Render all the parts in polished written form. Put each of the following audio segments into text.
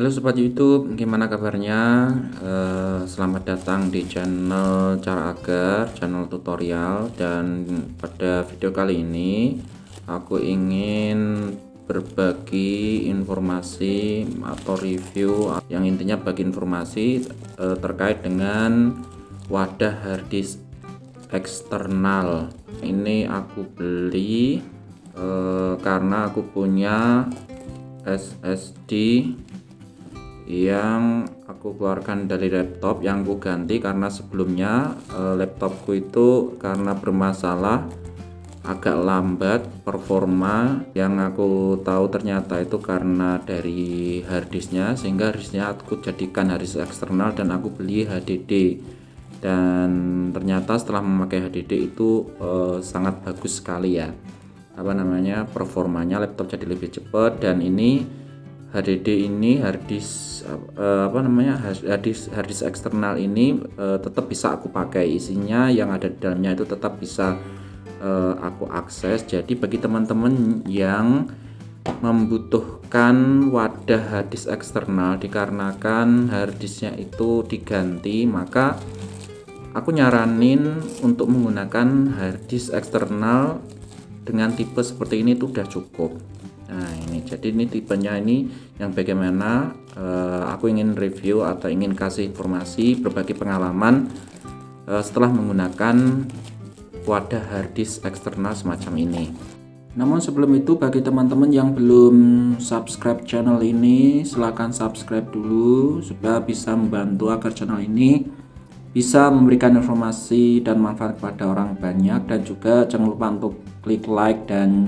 Halo Sobat YouTube, gimana kabarnya? Selamat datang di channel Cara Agar, channel tutorial. Dan pada video kali ini aku ingin berbagi informasi atau review yang intinya bagi informasi terkait dengan wadah harddisk eksternal. Ini aku beli karena aku punya SSD yang aku keluarkan dari laptop yang aku ganti karena sebelumnya laptopku itu karena bermasalah agak lambat performa. Yang aku tahu ternyata itu karena dari harddisknya, sehingga harddisknya aku jadikan harddisk eksternal dan aku beli HDD. Dan ternyata setelah memakai HDD itu sangat bagus sekali ya, performanya laptop jadi lebih cepat. Dan ini HDD ini harddisk harddisk eksternal ini tetap bisa aku pakai, isinya yang ada di dalamnya itu tetap bisa aku akses. Jadi bagi teman-teman yang membutuhkan wadah harddisk eksternal dikarenakan harddisknya itu diganti, maka aku nyaranin untuk menggunakan harddisk eksternal dengan tipe seperti ini itu udah cukup. Nah ini, jadi ini tipenya ini yang bagaimana aku ingin review atau ingin kasih informasi, berbagi pengalaman setelah menggunakan wadah harddisk eksternal semacam ini. Namun sebelum itu, bagi teman-teman yang belum subscribe channel ini, silahkan subscribe dulu supaya bisa membantu agar channel ini bisa memberikan informasi dan manfaat kepada orang banyak. Dan juga jangan lupa untuk klik like dan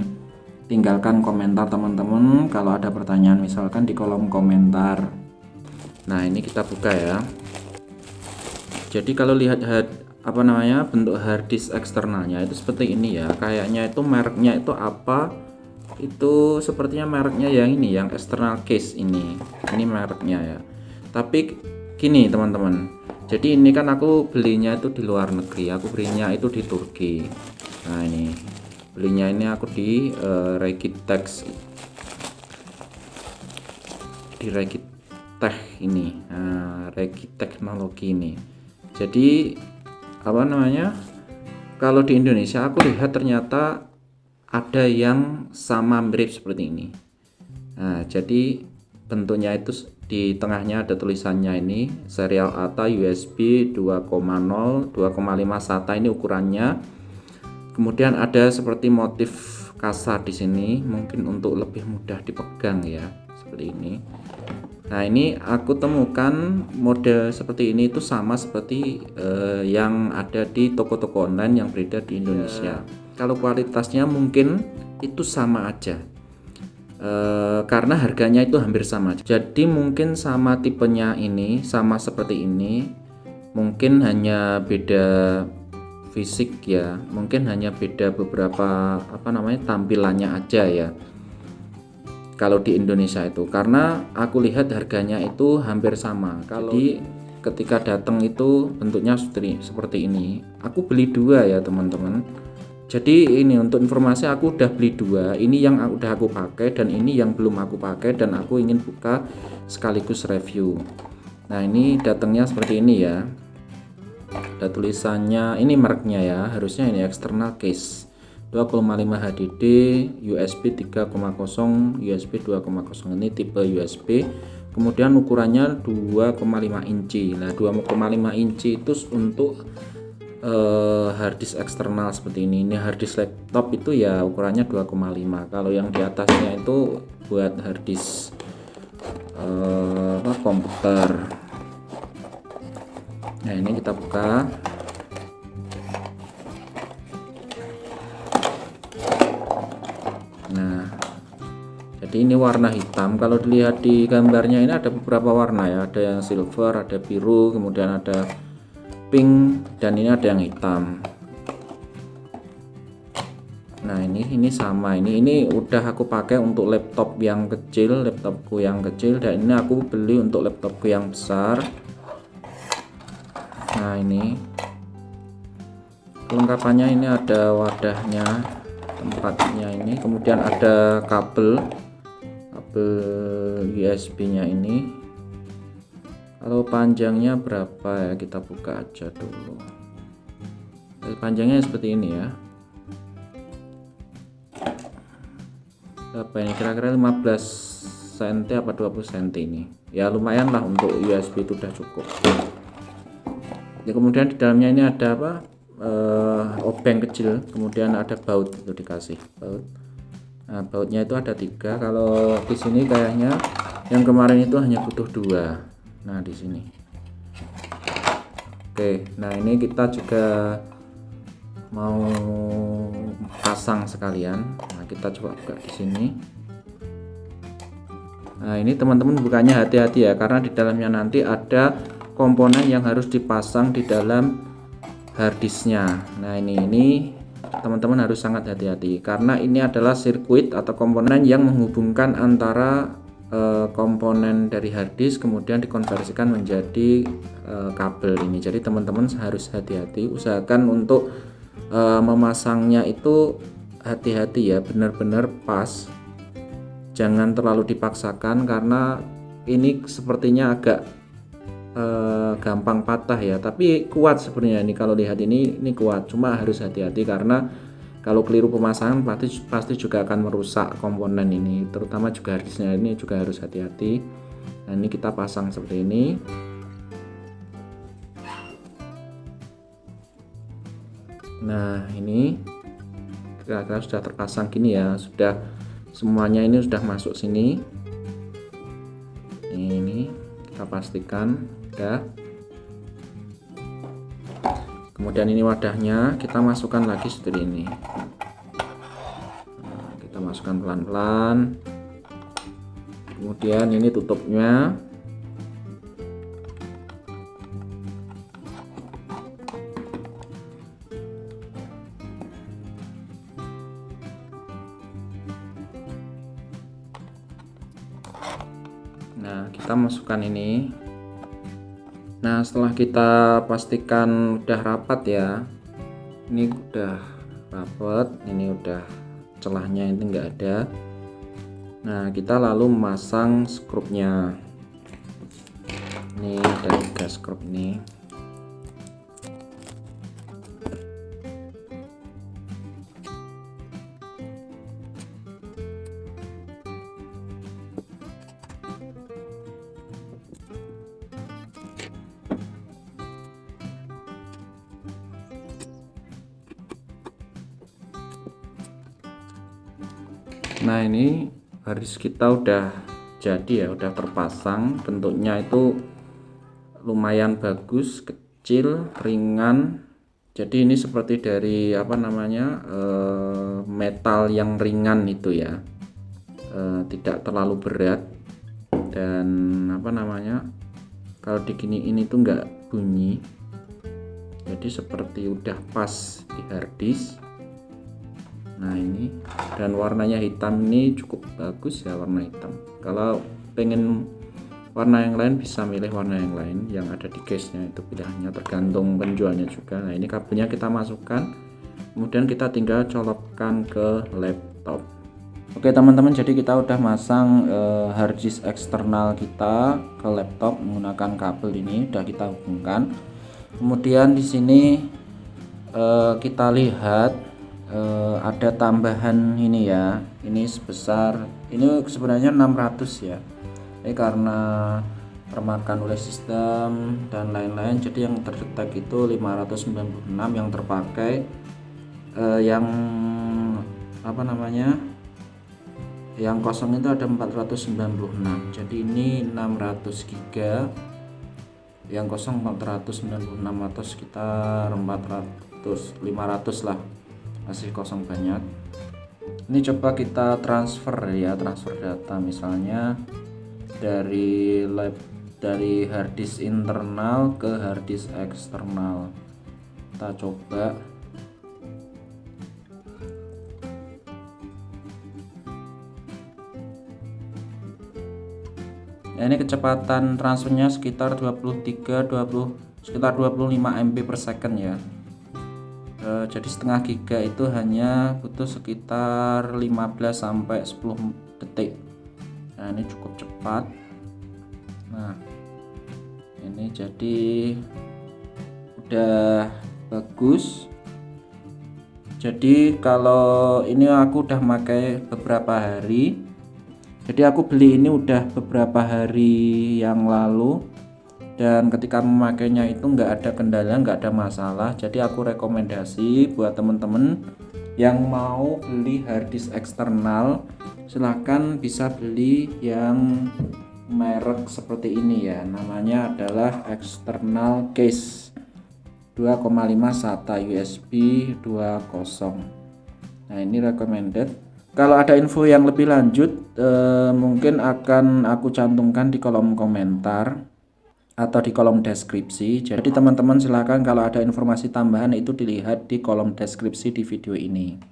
tinggalkan komentar teman-teman kalau ada pertanyaan, misalkan di kolom komentar. Nah ini kita buka ya. Jadi kalau lihat bentuk harddisk eksternalnya itu seperti ini ya. Kayaknya itu mereknya itu apa, itu sepertinya mereknya yang ini, yang external case ini mereknya ya. Tapi gini teman-teman, jadi ini kan aku belinya itu di luar negeri, aku belinya itu di Turki. Nah ini belinya ini aku di Regitech ini, Regitech Teknologi ini. Jadi kalau di Indonesia aku lihat ternyata ada yang sama mirip seperti ini. Nah jadi bentuknya itu di tengahnya ada tulisannya ini serial ATA USB 2,0 2,5 SATA, ini ukurannya. Kemudian ada seperti motif kasar di sini, mungkin untuk lebih mudah dipegang ya, seperti ini. Nah ini aku temukan model seperti ini itu sama seperti yang ada di toko-toko online yang beredar di Indonesia. Kalau kualitasnya mungkin itu sama aja, karena harganya itu hampir sama. Jadi mungkin sama tipenya ini, sama seperti ini, mungkin hanya beda fisik ya, mungkin hanya beda beberapa tampilannya aja ya kalau di Indonesia itu, karena aku lihat harganya itu hampir sama. Jadi ketika datang itu bentuknya seperti ini. Aku beli dua ya teman-teman. Jadi ini untuk informasi, aku udah beli dua, ini yang udah aku pakai dan ini yang belum aku pakai, dan aku ingin buka sekaligus review. Nah ini datangnya seperti ini ya, ada tulisannya, ini mereknya ya, harusnya ini external case 2,5 HDD USB 3,0 USB 2,0, ini tipe USB. Kemudian ukurannya 2,5 inci. Nah 2,5 inci itu untuk harddisk eksternal seperti ini. Ini harddisk laptop itu ya ukurannya 2,5. Kalau yang di atasnya itu buat harddisk komputer. Nah ini kita buka. Nah jadi ini warna hitam. Kalau dilihat di gambarnya ini ada beberapa warna ya, ada yang silver, ada biru, kemudian ada pink, dan ini ada yang hitam. Nah ini sama, ini udah aku pakai untuk laptop yang kecil, laptopku yang kecil, dan ini aku beli untuk laptopku yang besar. Nah ini kelengkapannya, ini ada wadahnya, tempatnya ini, kemudian ada kabel USB nya ini, Kalau panjangnya berapa ya, kita buka aja dulu. Panjangnya seperti ini ya. Berapa ini, kira-kira 15 cm apa 20 cm ini ya, lumayan lah untuk USB itu udah cukup ya. Kemudian di dalamnya ini ada apa, obeng kecil, kemudian ada baut, itu dikasih baut. Nah, bautnya itu ada 3. Kalau di sini kayaknya yang kemarin itu hanya butuh 2. Nah di sini. Oke, nah ini kita juga mau pasang sekalian. Nah kita coba buka di sini. Nah ini teman-teman bukanya hati-hati ya, karena di dalamnya nanti ada komponen yang harus dipasang di dalam harddisknya. Nah ini teman-teman harus sangat hati-hati, karena ini adalah sirkuit atau komponen yang menghubungkan antara komponen dari harddisk kemudian dikonversikan menjadi kabel ini. Jadi teman-teman harus hati-hati, usahakan untuk memasangnya itu hati-hati ya, benar-benar pas, jangan terlalu dipaksakan, karena ini sepertinya agak gampang patah ya, tapi kuat sebenarnya ini. Kalau lihat ini kuat, cuma harus hati-hati karena kalau keliru pemasangan pasti juga akan merusak komponen ini, terutama juga harddisknya ini juga harus hati-hati. Nah ini kita pasang seperti ini. Nah ini kira-kira sudah terpasang gini ya, sudah semuanya ini sudah masuk sini. Ini kita pastikan udah. Kemudian ini wadahnya kita masukkan lagi seperti ini. Nah, kita masukkan pelan-pelan. Kemudian ini tutupnya. Nah kita masukkan ini. Nah setelah kita pastikan udah rapat ya, ini udah rapat, ini udah celahnya ini enggak ada. Nah kita lalu memasang skrupnya. Ini ada 3 skrup ini. Nah ini harddisk kita udah jadi ya, udah terpasang. Bentuknya itu lumayan bagus, kecil, ringan. Jadi ini seperti dari apa namanya, metal yang ringan itu ya, tidak terlalu berat, dan apa namanya, kalau diginiin itu enggak bunyi. Jadi seperti udah pas di harddisk. Nah ini, dan warnanya hitam, ini cukup bagus ya, warna hitam. Kalau pengen warna yang lain bisa milih warna yang lain yang ada di case-nya, itu pilihannya tergantung penjualnya juga. Nah ini kabelnya kita masukkan, kemudian kita tinggal colokkan ke laptop. Oke teman-teman, jadi kita udah masang harddisk eksternal kita ke laptop menggunakan kabel ini, udah kita hubungkan. Kemudian di sini kita lihat ada tambahan ini ya, ini sebesar, ini sebenarnya 600 ya, ini karena termakan oleh sistem dan lain-lain, jadi yang terdetek itu 596, yang terpakai yang apa namanya, yang kosong itu ada 496, jadi ini 600 giga, yang kosong 496 atau sekitar 500 lah, masih kosong banyak. Ini coba kita transfer ya, transfer data misalnya dari harddisk internal ke harddisk eksternal. Kita coba. Nah, ini kecepatan transfernya sekitar 25 MB per second ya. Jadi setengah giga itu hanya butuh sekitar 15 sampai 10 detik. Nah ini cukup cepat. Nah ini jadi udah bagus. Jadi kalau ini aku udah pakai beberapa hari, jadi aku beli ini udah beberapa hari yang lalu, dan ketika memakainya itu nggak ada kendala, nggak ada masalah. Jadi aku rekomendasi buat temen-temen yang mau beli harddisk eksternal, silahkan bisa beli yang merek seperti ini ya, namanya adalah external case 2,5 SATA USB 2.0. Nah ini recommended. Kalau ada info yang lebih lanjut mungkin akan aku cantumkan di kolom komentar atau di kolom deskripsi. Jadi teman-teman silahkan kalau ada informasi tambahan itu dilihat di kolom deskripsi di video ini.